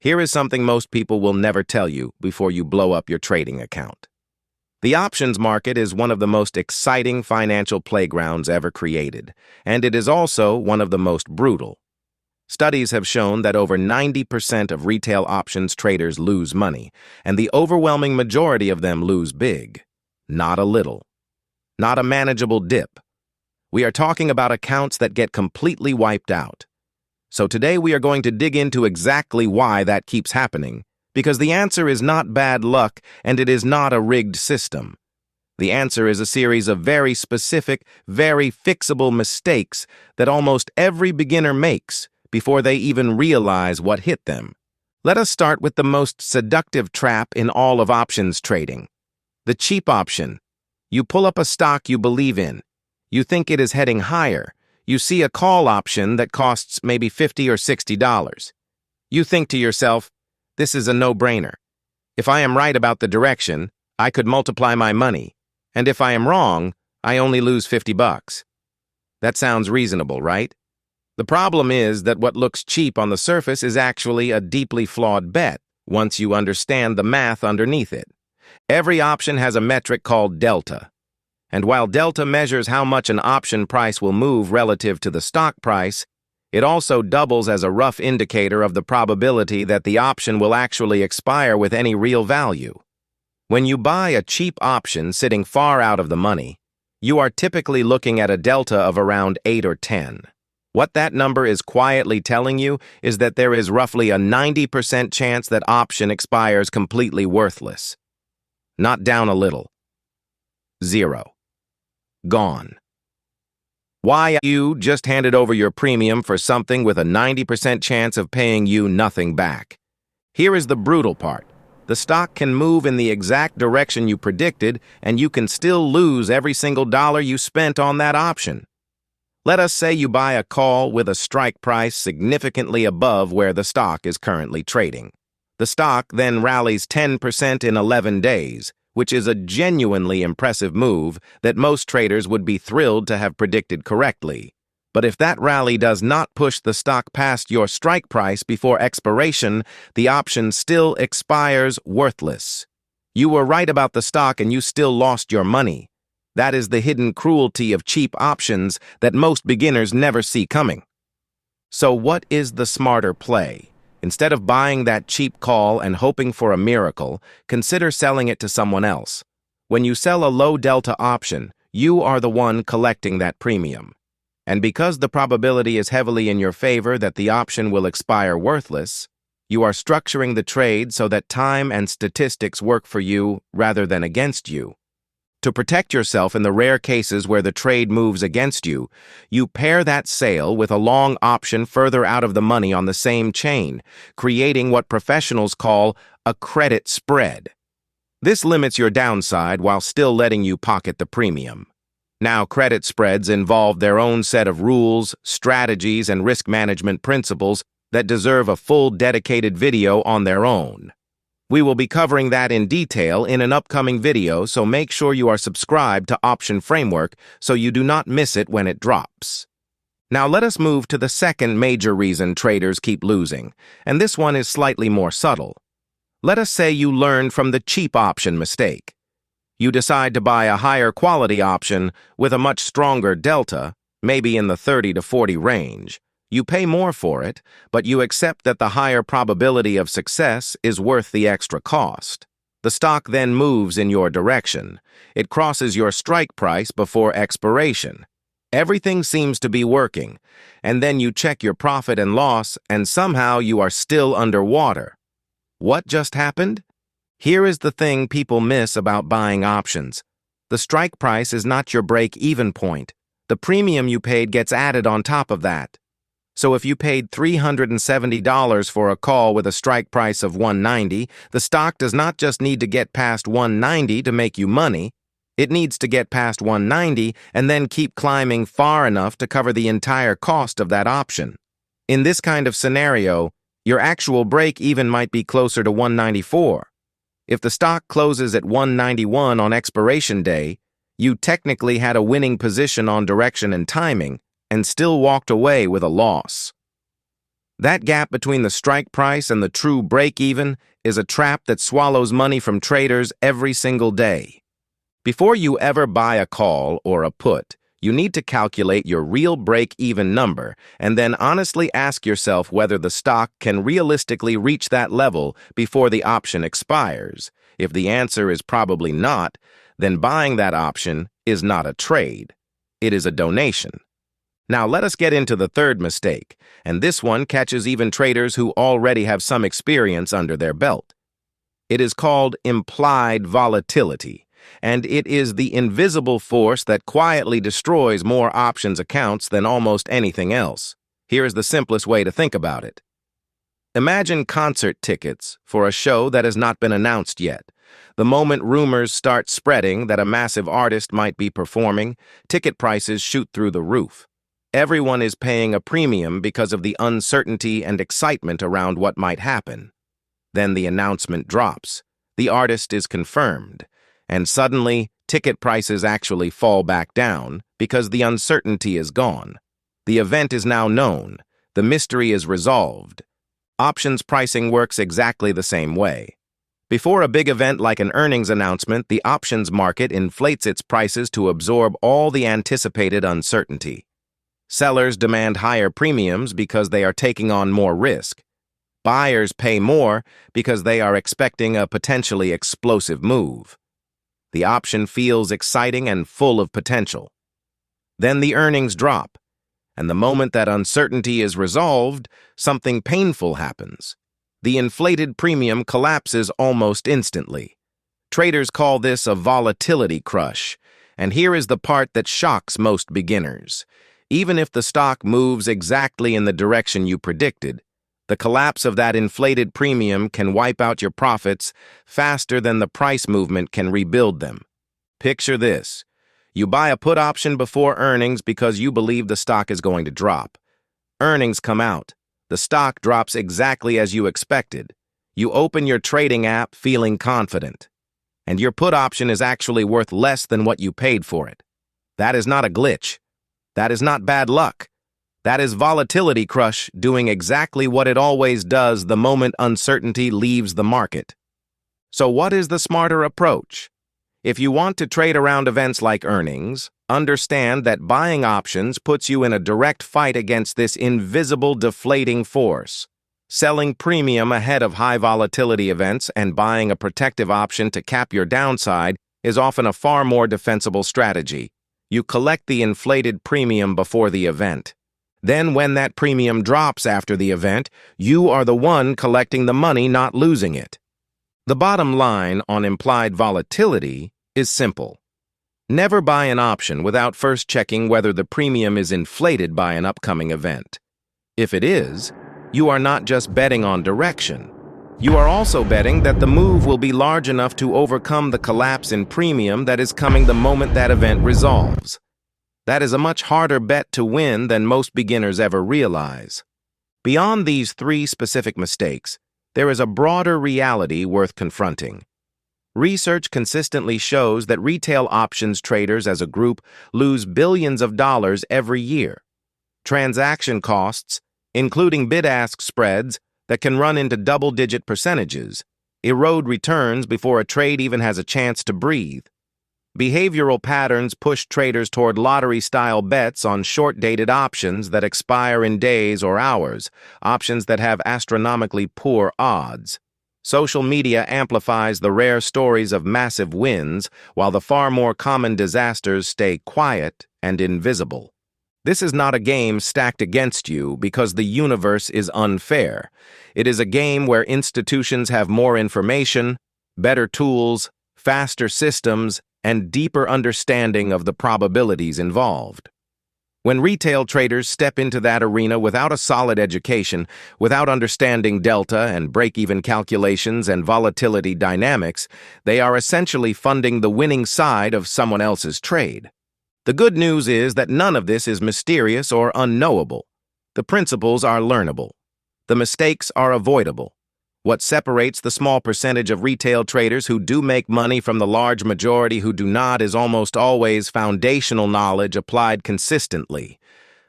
Here is something most people will never tell you before you blow up your trading account. The options market is one of the most exciting financial playgrounds ever created, and it is also one of the most brutal. Studies have shown that over 90% of retail options traders lose money, and the overwhelming majority of them lose big, not a little, not a manageable dip. We are talking about accounts that get completely wiped out. So today we are going to dig into exactly why that keeps happening, because the answer is not bad luck and it is not a rigged system. The answer is a series of very specific, very fixable mistakes that almost every beginner makes before they even realize what hit them. Let us start with the most seductive trap in all of options trading. The cheap option. You pull up a stock you believe in. You think it is heading higher. You see a call option that costs maybe $50 or $60. You think to yourself, this is a no-brainer. If I am right about the direction, I could multiply my money. And if I am wrong, I only lose $50. That sounds reasonable, right? The problem is that what looks cheap on the surface is actually a deeply flawed bet once you understand the math underneath it. Every option has a metric called delta. And while delta measures how much an option price will move relative to the stock price, it also doubles as a rough indicator of the probability that the option will actually expire with any real value. When you buy a cheap option sitting far out of the money, you are typically looking at a delta of around 8 or 10. What that number is quietly telling you is that there is roughly a 90% chance that option expires completely worthless. Not down a little. 0. Gone. Why you just handed over your premium for something with a 90% chance of paying you nothing back. Here is the brutal part. The stock can move in the exact direction you predicted, and you can still lose every single dollar you spent on that option. Let us say you buy a call with a strike price significantly above where the stock is currently trading. The stock then rallies 10% in 11 days, which is a genuinely impressive move that most traders would be thrilled to have predicted correctly. But if that rally does not push the stock past your strike price before expiration, the option still expires worthless. You were right about the stock and you still lost your money. That is the hidden cruelty of cheap options that most beginners never see coming. So what is the smarter play? Instead of buying that cheap call and hoping for a miracle, consider selling it to someone else. When you sell a low-delta option, you are the one collecting that premium. And because the probability is heavily in your favor that the option will expire worthless, you are structuring the trade so that time and statistics work for you rather than against you. To protect yourself in the rare cases where the trade moves against you, you pair that sale with a long option further out of the money on the same chain, creating what professionals call a credit spread. This limits your downside while still letting you pocket the premium. Now, credit spreads involve their own set of rules, strategies, and risk management principles that deserve a full dedicated video on their own. We will be covering that in detail in an upcoming video, so make sure you are subscribed to Option Framework so you do not miss it when it drops. Now let us move to the second major reason traders keep losing, and this one is slightly more subtle. Let us say you learned from the cheap option mistake. You decide to buy a higher quality option with a much stronger delta, maybe in the 30 to 40 range. You pay more for it, but you accept that the higher probability of success is worth the extra cost. The stock then moves in your direction. It crosses your strike price before expiration. Everything seems to be working, and then you check your profit and loss, and somehow you are still underwater. What just happened? Here is the thing people miss about buying options. The strike price is not your break-even point. The premium you paid gets added on top of that. So if you paid $370 for a call with a strike price of $190, the stock does not just need to get past $190 to make you money. It needs to get past $190 and then keep climbing far enough to cover the entire cost of that option. In this kind of scenario, your actual break-even might be closer to $194. If the stock closes at $191 on expiration day, you technically had a winning position on direction and timing, and still walked away with a loss. That gap between the strike price and the true break-even is a trap that swallows money from traders every single day. Before you ever buy a call or a put, you need to calculate your real break-even number and then honestly ask yourself whether the stock can realistically reach that level before the option expires. If the answer is probably not, then buying that option is not a trade. It is a donation. Now let us get into the third mistake, and this one catches even traders who already have some experience under their belt. It is called implied volatility, and it is the invisible force that quietly destroys more options accounts than almost anything else. Here is the simplest way to think about it. Imagine concert tickets for a show that has not been announced yet. The moment rumors start spreading that a massive artist might be performing, ticket prices shoot through the roof. Everyone is paying a premium because of the uncertainty and excitement around what might happen. Then the announcement drops. The artist is confirmed. And suddenly, ticket prices actually fall back down because the uncertainty is gone. The event is now known. The mystery is resolved. Options pricing works exactly the same way. Before a big event like an earnings announcement, the options market inflates its prices to absorb all the anticipated uncertainty. Sellers demand higher premiums because they are taking on more risk. Buyers pay more because they are expecting a potentially explosive move. The option feels exciting and full of potential. Then the earnings drop, and the moment that uncertainty is resolved, something painful happens. The inflated premium collapses almost instantly. Traders call this a volatility crush, and here is the part that shocks most beginners. Even if the stock moves exactly in the direction you predicted, the collapse of that inflated premium can wipe out your profits faster than the price movement can rebuild them. Picture this. You buy a put option before earnings because you believe the stock is going to drop. Earnings come out. The stock drops exactly as you expected. You open your trading app feeling confident, and your put option is actually worth less than what you paid for it. That is not a glitch. That is not bad luck. That is volatility crush doing exactly what it always does the moment uncertainty leaves the market. So what is the smarter approach? If you want to trade around events like earnings, understand that buying options puts you in a direct fight against this invisible deflating force. Selling premium ahead of high volatility events and buying a protective option to cap your downside is often a far more defensible strategy. You collect the inflated premium before the event. Then when that premium drops after the event, you are the one collecting the money, not losing it. The bottom line on implied volatility is simple. Never buy an option without first checking whether the premium is inflated by an upcoming event. If it is, you are not just betting on direction. You are also betting that the move will be large enough to overcome the collapse in premium that is coming the moment that event resolves. That is a much harder bet to win than most beginners ever realize. Beyond these three specific mistakes, there is a broader reality worth confronting. Research consistently shows that retail options traders as a group lose billions of dollars every year. Transaction costs, including bid-ask spreads that can run into double-digit percentages, erode returns before a trade even has a chance to breathe. Behavioral patterns push traders toward lottery-style bets on short-dated options that expire in days or hours, options that have astronomically poor odds. Social media amplifies the rare stories of massive wins, while the far more common disasters stay quiet and invisible. This is not a game stacked against you because the universe is unfair. It is a game where institutions have more information, better tools, faster systems, and deeper understanding of the probabilities involved. When retail traders step into that arena without a solid education, without understanding delta and break-even calculations and volatility dynamics, they are essentially funding the winning side of someone else's trade. The good news is that none of this is mysterious or unknowable. The principles are learnable. The mistakes are avoidable. What separates the small percentage of retail traders who do make money from the large majority who do not is almost always foundational knowledge applied consistently.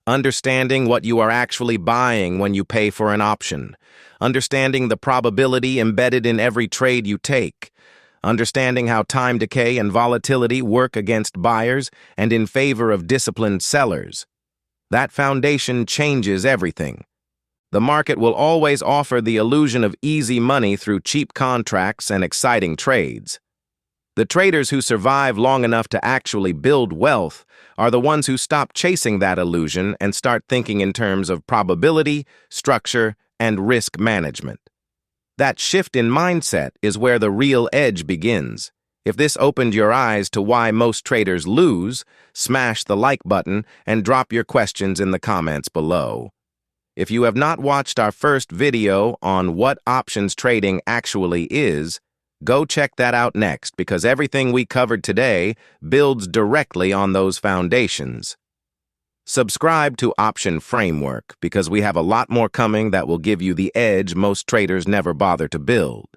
understanding what you are actually buying when you pay for an option, understanding the probability embedded in every trade you take, understanding how time decay and volatility work against buyers and in favor of disciplined sellers. That foundation changes everything. The market will always offer the illusion of easy money through cheap contracts and exciting trades. The traders who survive long enough to actually build wealth are the ones who stop chasing that illusion and start thinking in terms of probability, structure, and risk management. That shift in mindset is where the real edge begins. If this opened your eyes to why most traders lose, smash the like button and drop your questions in the comments below. If you have not watched our first video on what options trading actually is, go check that out next because everything we covered today builds directly on those foundations. Subscribe to Option Framework because we have a lot more coming that will give you the edge most traders never bother to build.